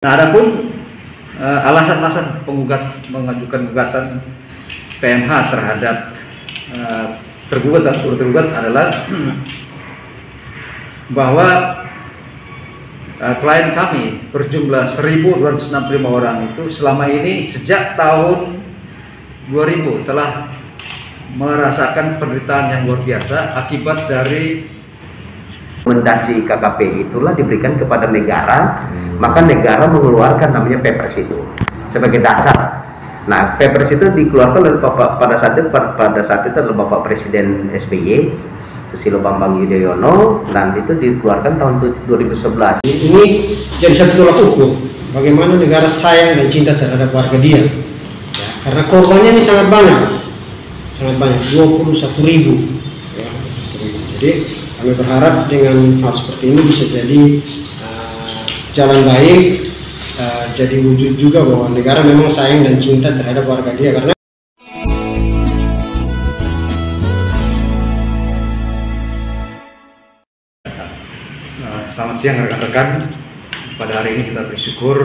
Nah, adapun alasan-alasan penggugat mengajukan gugatan PMH terhadap tergugat dan turut tergugat adalah bahwa klien kami berjumlah 1.265 orang itu selama ini sejak tahun 2000 telah merasakan penderitaan yang luar biasa akibat dari rekomendasi KKP itulah diberikan kepada negara, maka negara mengeluarkan namanya Perpres itu sebagai dasar. Nah, Perpres itu dikeluarkan oleh pada saat itu adalah Bapak Presiden SBY Susilo Bambang Yudhoyono, dan itu dikeluarkan tahun 2011. Ini jadi satu tolak ukur bagaimana negara sayang dan cinta terhadap warga dia, ya, karena korbannya ini sangat banyak, 21.000. Ya. Jadi kami berharap dengan hal seperti ini bisa jadi jalan baik, jadi wujud juga bahwa negara memang sayang dan cinta terhadap warga dia. Karena selamat siang rekan-rekan. Pada hari ini kita bersyukur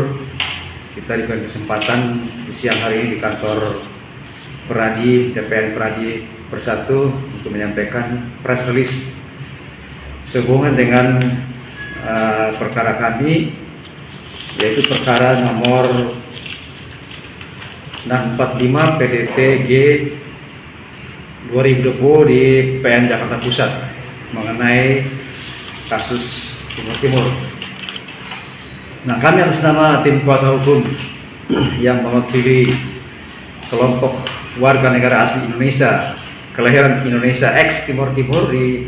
kita diberi kesempatan di siang hari ini di kantor Peradi, TPN Peradi Bersatu untuk menyampaikan press release sehubungan dengan perkara kami, yaitu perkara nomor 645 PDT G 2020 di PN Jakarta Pusat mengenai kasus Timur Timur. Nah, kami atas nama tim kuasa hukum yang mewakili kelompok warga negara asli Indonesia kelahiran Indonesia X Timur Timur di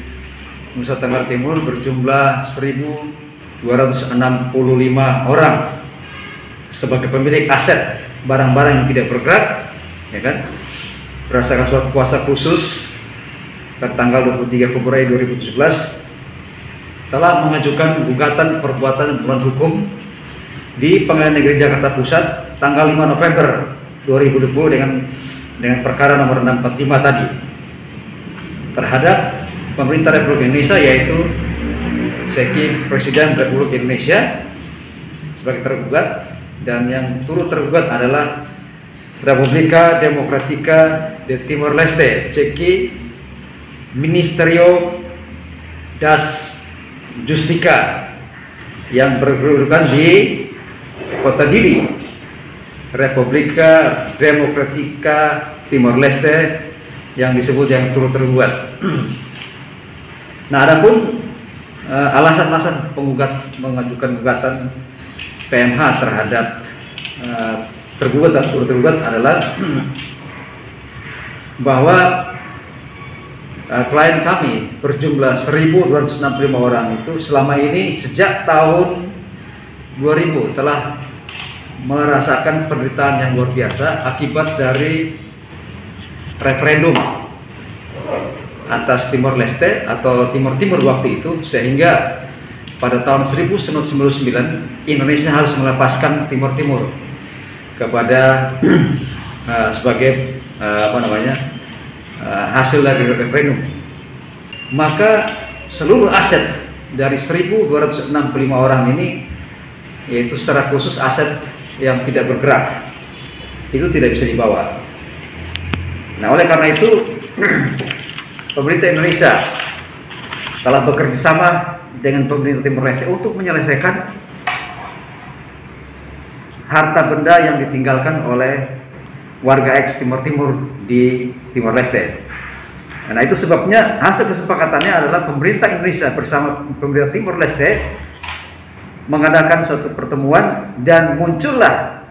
Nusa Tenggara Timur berjumlah 1.265 orang sebagai pemilik aset barang-barang yang tidak bergerak, ya kan, berdasarkan surat kuasa khusus tertanggal 23 Februari 2017 telah mengajukan gugatan perbuatan melawan hukum di Pengadilan Negeri Jakarta Pusat tanggal 5 November 2020 dengan perkara nomor 645 tadi terhadap pemerintah Republik Indonesia, yaitu SEKI Presiden Republik Indonesia sebagai tergugat, dan yang turut tergugat adalah Republika Demokratika de Timor Leste, CEKI, Ministerio das Justika yang berkedudukan di Kota Dili, Republika Demokratika Timor Leste, yang disebut yang turut tergugat. Nah, adapun alasan-alasan penggugat mengajukan gugatan PMH terhadap tergugat dan turut tergugat adalah bahwa klien kami berjumlah 1.265 orang itu selama ini sejak tahun 2000 telah merasakan penderitaan yang luar biasa akibat dari referendum atas Timor Leste atau Timur Timur waktu itu, sehingga pada tahun 1999 Indonesia harus melepaskan Timur Timur kepada sebagai hasil dari referendum. Maka seluruh aset dari 1.265 orang ini, yaitu secara khusus aset yang tidak bergerak, itu tidak bisa dibawa. Nah, oleh karena itu pemerintah Indonesia telah bekerja sama dengan pemerintah Timor Leste untuk menyelesaikan harta benda yang ditinggalkan oleh warga X Timur Timur di Timor Leste. Nah, itu sebabnya hasil kesepakatannya adalah pemerintah Indonesia bersama pemerintah Timor Leste mengadakan suatu pertemuan, dan muncullah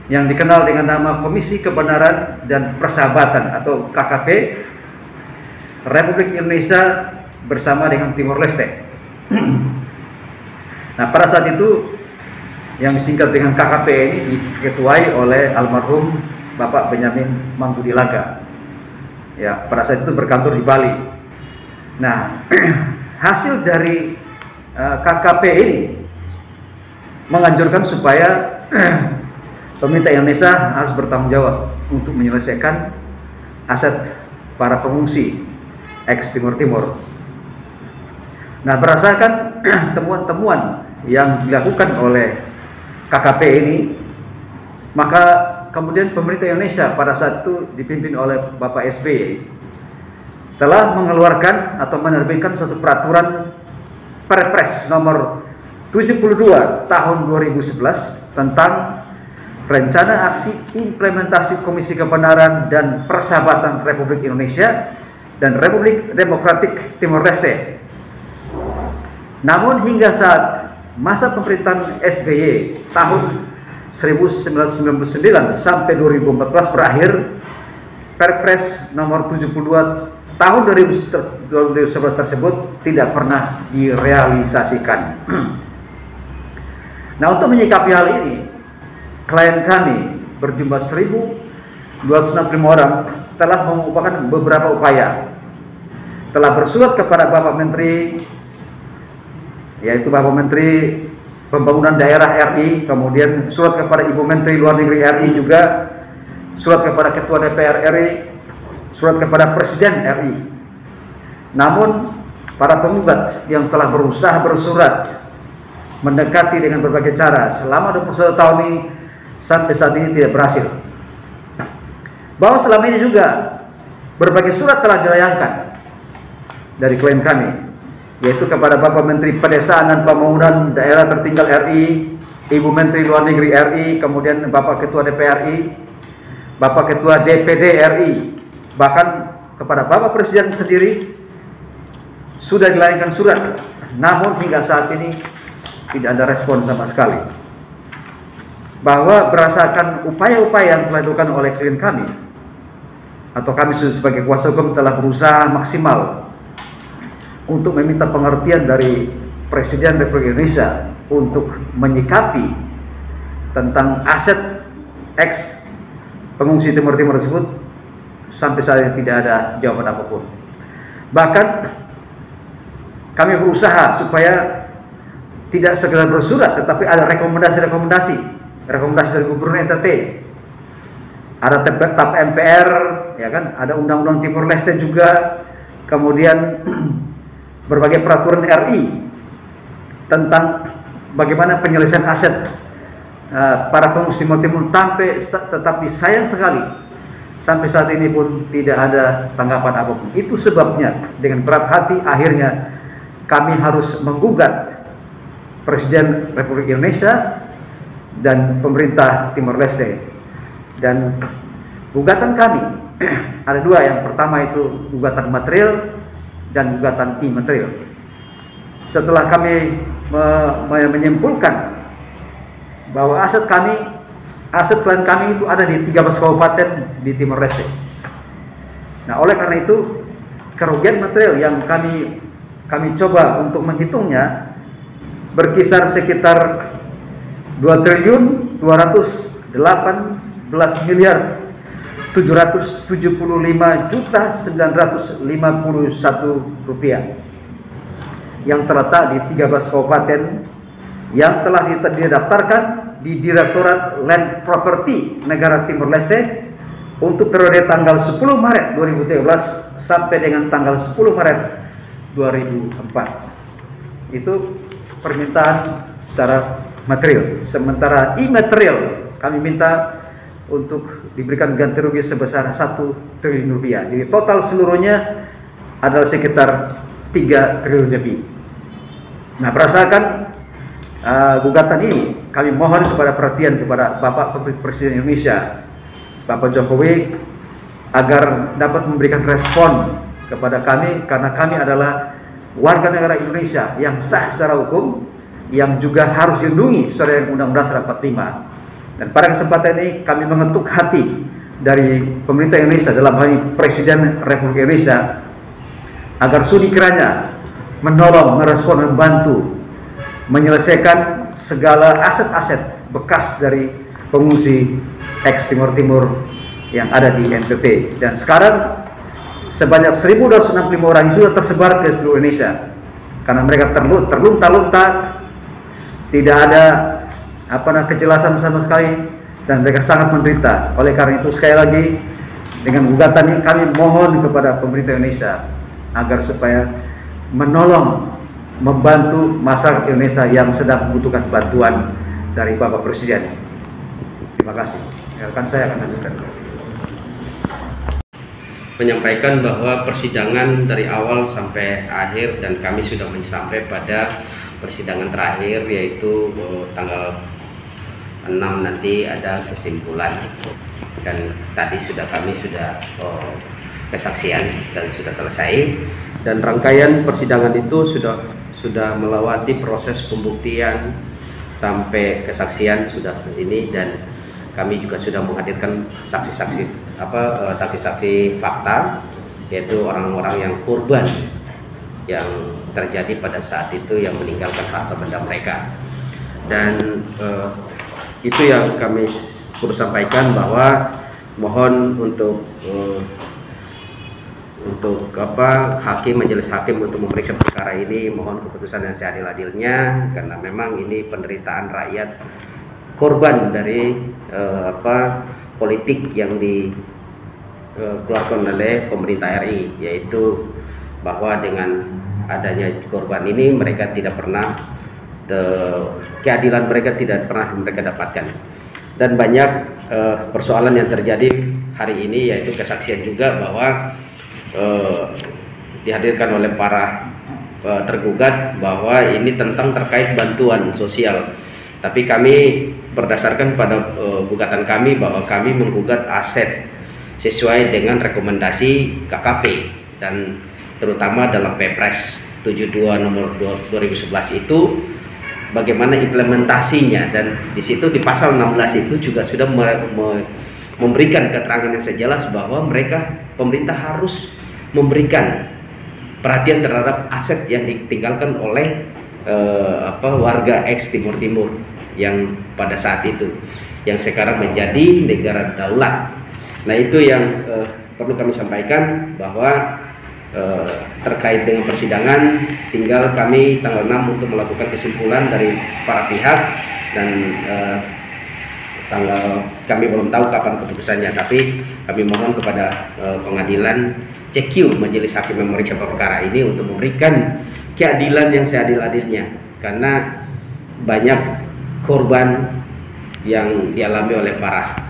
yang dikenal dengan nama Komisi Kebenaran dan Persahabatan atau KKP Republik Indonesia bersama dengan Timor Leste. Nah, pada saat itu yang disingkat dengan KKP ini diketuai oleh almarhum Bapak Benyamin Mangkudilaga. Ya, pada saat itu berkantor di Bali. Nah, hasil dari KKP ini menganjurkan supaya pemerintah Indonesia harus bertanggung jawab untuk menyelesaikan aset para pengungsi ex Timur Timur. Nah, berdasarkan temuan-temuan yang dilakukan oleh KKP ini, maka kemudian pemerintah Indonesia pada saat itu dipimpin oleh Bapak SBY telah mengeluarkan atau menerbitkan suatu peraturan Perpres nomor 72 tahun 2011 tentang rencana aksi implementasi Komisi Kebenaran dan Persahabatan Republik Indonesia dan Republik Demokratik Timor Leste. Namun hingga saat masa pemerintahan SBY tahun 1999 sampai 2014 berakhir, Perpres nomor 72 tahun 2011 tersebut tidak pernah direalisasikan. Nah, untuk menyikapi hal ini, klien kami berjumlah 1.265 orang telah mengupayakan beberapa upaya. Telah bersurat kepada Bapak Menteri, yaitu Bapak Menteri Pembangunan Daerah RI, kemudian surat kepada Ibu Menteri Luar Negeri RI juga, surat kepada Ketua DPR RI, surat kepada Presiden RI. Namun para penggugat yang telah berusaha bersurat mendekati dengan berbagai cara selama 21 tahun ini sampai saat ini tidak berhasil. Bahwa selama ini juga berbagai surat telah dilayangkan dari klien kami, yaitu kepada Bapak Menteri Pedesaan dan Pembangunan Daerah Tertinggal RI, Ibu Menteri Luar Negeri RI, kemudian Bapak Ketua DPR RI, Bapak Ketua DPD RI, bahkan kepada Bapak Presiden sendiri sudah dilayangkan surat. Namun hingga saat ini tidak ada respon sama sekali. Bahwa berdasarkan upaya-upaya yang telah dilakukan oleh klien kami, atau kami sebagai kuasa hukum telah berusaha maksimal untuk meminta pengertian dari Presiden Republik Indonesia untuk menyikapi tentang aset ex pengungsi Timur Timur tersebut, sampai saat ini tidak ada jawaban apapun. Bahkan kami berusaha supaya tidak sekedar bersurat, tetapi ada rekomendasi dari Gubernur NTT, ada TAP MPR, ya kan, ada Undang-Undang Timor Leste juga, kemudian berbagai peraturan RI tentang bagaimana penyelesaian aset para pengungsi Timur Timur, tetapi sayang sekali sampai saat ini pun tidak ada tanggapan apapun. Itu sebabnya dengan berat hati akhirnya kami harus menggugat Presiden Republik Indonesia dan pemerintah Timor Leste. Dan gugatan kami ada dua. Yang pertama itu gugatan material dan gugatan imaterial. Setelah kami menyimpulkan bahwa aset klien kami itu ada di 13 kabupaten di Timor Leste. Nah, oleh karena itu kerugian material yang kami coba untuk menghitungnya berkisar sekitar 2.218.775.951 rupiah yang terletak di 13 kabupaten yang telah didaftarkan di Direktorat Land Property Negara Timor Leste untuk periode tanggal 10 Maret 2013 sampai dengan tanggal 10 Maret 2004. Itu permintaan secara material. Sementara imaterial kami minta untuk diberikan ganti rugi sebesar 1 triliun rupiah. Jadi total seluruhnya adalah sekitar 3 triliun lebih. Nah, berdasarkan gugatan ini, kami mohon kepada perhatian kepada Bapak Presiden Indonesia, Bapak Jokowi, agar dapat memberikan respon kepada kami, karena kami adalah warga negara Indonesia yang sah secara hukum, yang juga harus dilindungi sesuai Undang-Undang 45. Dan pada kesempatan ini kami mengetuk hati dari pemerintah Indonesia, dalam hal ini Presiden Republik Indonesia, agar sudi kiranya menolong, merespon, membantu menyelesaikan segala aset-aset bekas dari pengungsi ex Timur Timur yang ada di NTT. Dan sekarang sebanyak 1.265 orang yang sudah tersebar ke seluruh Indonesia, karena mereka terlunta-lunta, tidak ada kejelasan sama sekali, dan mereka sangat menderita. Oleh karena itu, sekali lagi dengan gugatan ini kami mohon kepada pemerintah Indonesia agar supaya menolong, membantu masyarakat Indonesia yang sedang membutuhkan bantuan dari Bapak Presiden. Terima kasih. Rekan saya akan lanjutkan. Menyampaikan bahwa persidangan dari awal sampai akhir dan kami sudah sampai pada persidangan terakhir, yaitu tanggal 6 nanti ada kesimpulan, dan tadi kami sudah kesaksian dan sudah selesai, dan rangkaian persidangan itu sudah melewati proses pembuktian sampai kesaksian sudah ini, dan kami juga sudah menghadirkan saksi-saksi fakta, yaitu orang-orang yang korban yang terjadi pada saat itu yang meninggalkan harta benda mereka. Dan itu yang kami perlu sampaikan, bahwa mohon untuk majelis hakim untuk memeriksa perkara ini, mohon keputusan yang seadil-adilnya, karena memang ini penderitaan rakyat, korban dari politik yang dikeluarkan oleh pemerintah RI, yaitu bahwa dengan adanya korban ini mereka tidak pernah keadilan mereka tidak pernah mereka dapatkan. Dan banyak persoalan yang terjadi hari ini, yaitu kesaksian juga bahwa dihadirkan oleh para tergugat bahwa ini terkait bantuan sosial. Tapi kami berdasarkan pada gugatan kami bahwa kami menggugat aset sesuai dengan rekomendasi KKP, dan terutama dalam Perpres 72 nomor 2011 itu bagaimana implementasinya, dan di situ di pasal 16 itu juga sudah memberikan keterangan yang sejelas bahwa pemerintah harus memberikan perhatian terhadap aset yang ditinggalkan oleh warga ex Timur Timur yang pada saat itu, yang sekarang menjadi negara daulat. Nah, itu yang perlu kami sampaikan, bahwa terkait dengan persidangan tinggal kami tanggal 6 untuk melakukan kesimpulan dari para pihak, dan kami belum tahu kapan keputusannya, tapi kami mohon kepada pengadilan CQ, Majelis Hakim yang memeriksa perkara ini, untuk memberikan keadilan yang seadil-adilnya, karena banyak korban yang dialami oleh para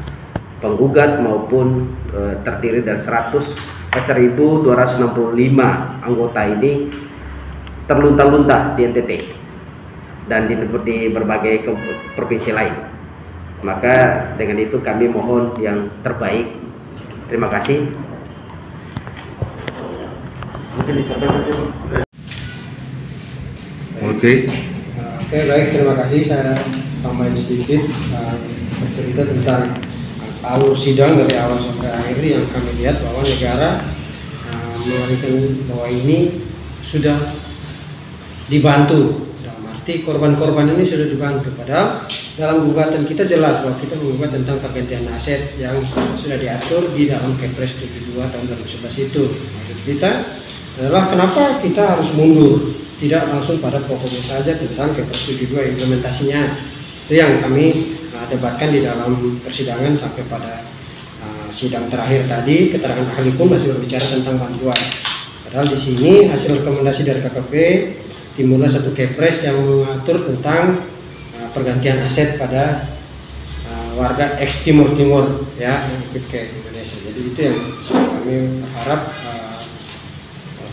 penggugat maupun terdiri dari 1.265 anggota ini terlunta-lunta di NTT dan di berbagai provinsi lain. Maka dengan itu kami mohon yang terbaik. Terima kasih. Mungkin disampaikan. Oke, baik, terima kasih. Saya tambahin sedikit, bercerita tentang alur sidang dari awal sampai akhir yang kami lihat, bahwa negara mengatakan bahwa ini sudah dibantu, dalam arti korban-korban ini sudah dibantu. Padahal dalam gugatan kita jelas bahwa kita menggugat tentang pergantian aset yang sudah diatur di dalam Kepres 72 tahun 2011 itu. Maksud kita adalah kenapa kita harus mundur, tidak langsung pada pokoknya saja tentang Kepres 72 implementasinya. Itu yang kami debatkan di dalam persidangan sampai pada sidang terakhir tadi. Keterangan ahli pun masih berbicara tentang bantuan. Padahal di sini hasil rekomendasi dari KKP timbullah satu Kepres yang mengatur tentang pergantian aset pada warga ex Timur Timur ya, yang ikut ke Indonesia. Jadi itu yang kami harap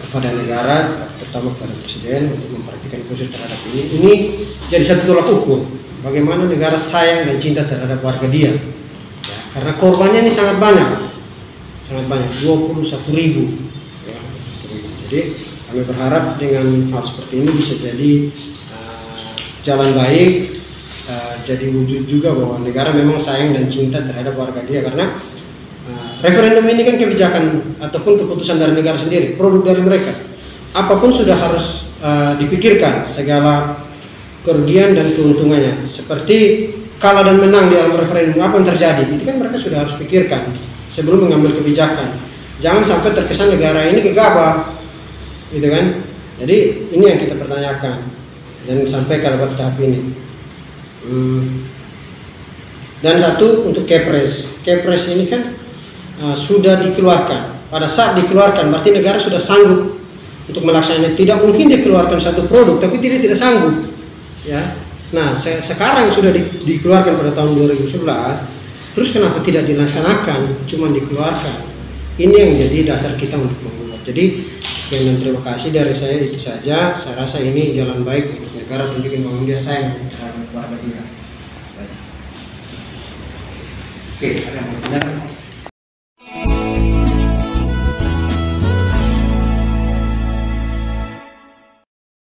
kepada negara, terutama kepada Presiden, untuk memperhatikan khusus terhadap ini. Ini jadi satu tolak ukur bagaimana negara sayang dan cinta terhadap warga dia. Ya, karena korbannya ini sangat banyak, 21.000. Ya, jadi kami berharap dengan hal seperti ini bisa jadi jalan baik, jadi wujud juga bahwa negara memang sayang dan cinta terhadap warga dia. Karena referendum ini kan kebijakan ataupun keputusan dari negara sendiri, produk dari mereka. Apapun sudah harus dipikirkan segala kerugian dan keuntungannya. Seperti kalah dan menang di dalam referendum, apa yang terjadi? Itu kan mereka sudah harus pikirkan sebelum mengambil kebijakan. Jangan sampai terkesan negara ini gegabah, gitu kan? Jadi ini yang kita pertanyakan dan sampai kalau tahap ini. Dan satu untuk Kepres ini kan sudah dikeluarkan. Pada saat dikeluarkan berarti negara sudah sanggup untuk melaksanakan. Tidak mungkin dikeluarkan satu produk tapi tidak sanggup. Ya, Nah, sekarang sudah dikeluarkan pada tahun 2011, terus kenapa tidak dilaksanakan, cuma dikeluarkan? Ini yang jadi dasar kita untuk menggugat. Jadi, sekian dan terima kasih dari saya, itu saja. Saya rasa ini jalan baik untuk negara, tunjukin bahwa dia sayang terhadap keluarga dia. Oke, ada yang mau bertanya?